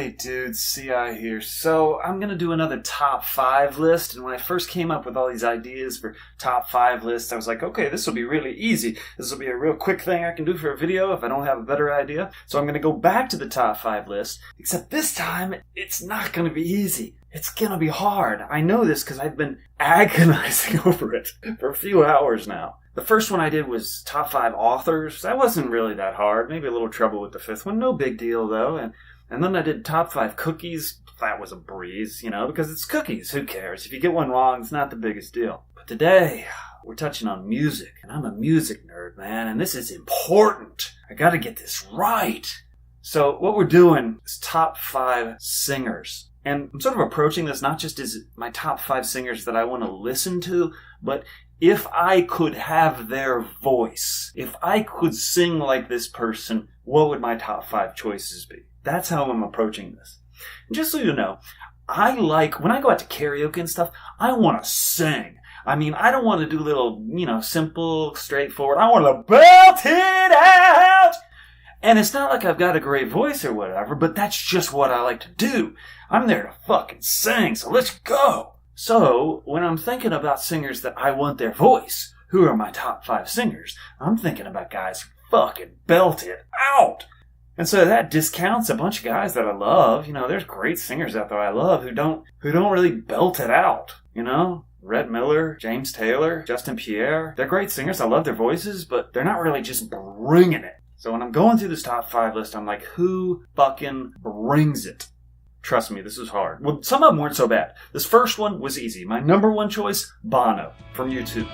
Hey dudes, CI here. So I'm going to do another top 5 list, and when I first came up with all these ideas for top 5 lists, I was like, okay, this will be really easy. This will be a real quick thing I can do for a video if I don't have a better idea. So I'm going to go back to the top 5 list, except this time it's not going to be easy. It's going to be hard. I know this because I've been agonizing over it for a few hours now. The first one I did was top 5 authors. That wasn't really that hard. Maybe a little trouble with the 5th one. No big deal, though. And then I did top 5 cookies. That was a breeze, because it's cookies. Who cares? If you get one wrong, it's not the biggest deal. But today, we're touching on music. And I'm a music nerd, man. And this is important. I got to get this right. So what we're doing is top 5 singers. And I'm sort of approaching this not just as my top 5 singers that I want to listen to, but if I could have their voice, if I could sing like this person, what would my top 5 choices be? That's how I'm approaching this. And just so you know, when I go out to karaoke and stuff, I want to sing. I mean, I don't want to do little, simple, straightforward. I want to belt it out! And it's not like I've got a great voice or whatever, but that's just what I like to do. I'm there to fucking sing, so let's go! So, when I'm thinking about singers that I want their voice, who are my top 5 singers, I'm thinking about guys who fucking belt it out! And so that discounts a bunch of guys that I love. There's great singers out there I love who don't really belt it out, Red Miller, James Taylor, Justin Pierre. They're great singers. I love their voices, but they're not really just bringing it. So when I'm going through this top 5 list, I'm like, who fucking brings it? Trust me, this is hard. Well, some of them weren't so bad. This first one was easy. My number 1 choice, Bono from U2.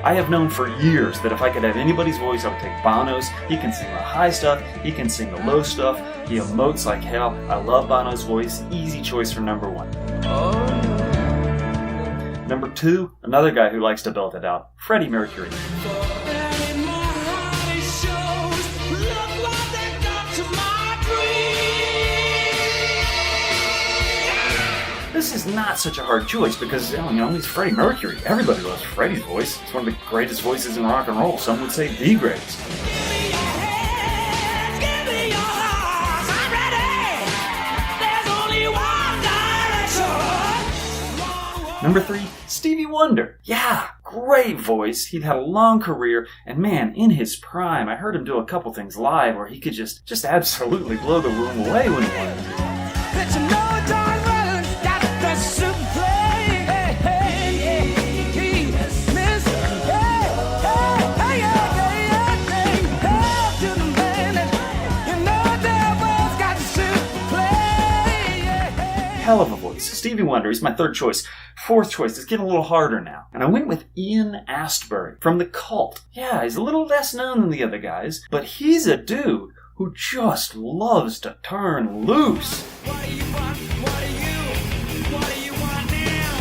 I have known for years that if I could have anybody's voice, I would take Bono's. He can sing the high stuff. He can sing the low stuff. He emotes like hell. I love Bono's voice. Easy choice for number 1. Number 2, another guy who likes to belt it out, Freddie Mercury. This is not such a hard choice because, he's Freddie Mercury. Everybody loves Freddie's voice. It's one of the greatest voices in rock and roll. Some would say the greatest. Number 3, Stevie Wonder. Yeah, great voice. He'd had a long career, and man, in his prime, I heard him do a couple things live where he could just absolutely blow the room away when he wanted to. Hell of a voice. Stevie Wonder, he's my 3rd choice. 4th choice, it's getting a little harder now. And I went with Ian Astbury from The Cult. Yeah, he's a little less known than the other guys, but he's a dude who just loves to turn loose. What do you want? What do you want now?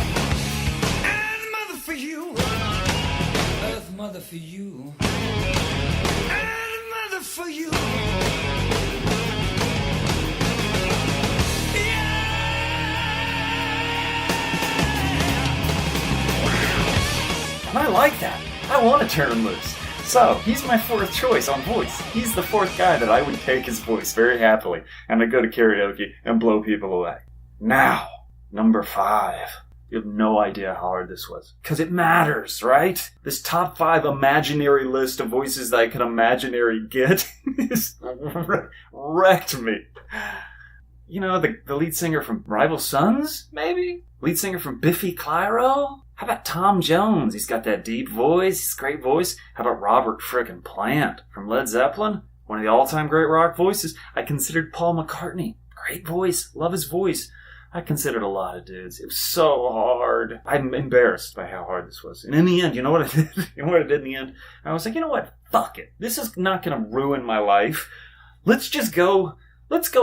Earth mother for you. Earth mother for you. Earth mother for you. And I like that. I want to turn him loose. So, he's my 4th choice on voice. He's the 4th guy that I would take his voice very happily, and I'd go to karaoke and blow people away. Now, number 5. You have no idea how hard this was. Because it matters, right? This top 5 imaginary list of voices that I could imaginary get wrecked me. The lead singer from Rival Sons, maybe? Lead singer from Biffy Clyro? How about Tom Jones? He's got that deep voice. He's a great voice. How about Robert frickin' Plant from Led Zeppelin? One of the all-time great rock voices. I considered Paul McCartney. Great voice. Love his voice. I considered a lot of dudes. It was so hard. I'm embarrassed by how hard this was. And in the end, you know what I did? You know what I did in the end? I was like, you know what? Fuck it. This is not going to ruin my life. Let's go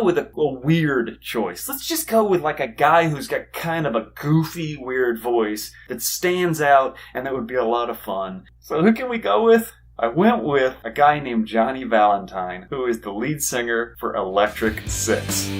with a weird choice. Let's just go with like a guy who's got kind of a goofy, weird voice that stands out and that would be a lot of fun. So who can we go with? I went with a guy named Johnny Valentine, who is the lead singer for Electric Six.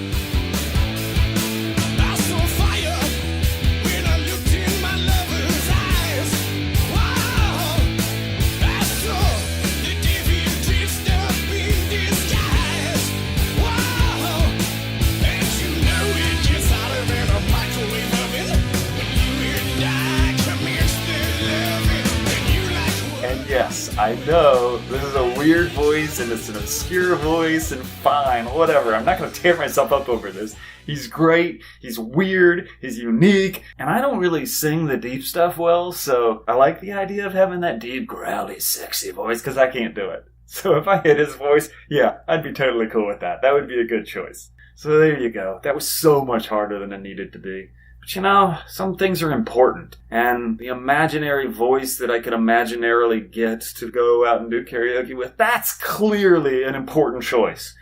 I know, this is a weird voice, and it's an obscure voice, and fine, whatever. I'm not going to tear myself up over this. He's great, he's weird, he's unique, and I don't really sing the deep stuff well, so I like the idea of having that deep, growly, sexy voice, because I can't do it. So if I hit his voice, yeah, I'd be totally cool with that. That would be a good choice. So there you go. That was so much harder than it needed to be. But you know, some things are important. And the imaginary voice that I could imaginarily get to go out and do karaoke with, that's clearly an important choice.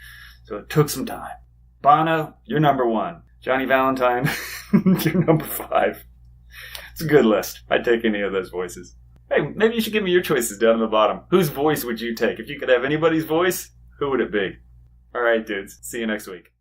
So it took some time. Bono, you're number 1. Johnny Valentine, you're number 5. It's a good list. I'd take any of those voices. Hey, maybe you should give me your choices down in the bottom. Whose voice would you take? If you could have anybody's voice, who would it be? Alright, dudes. See you next week.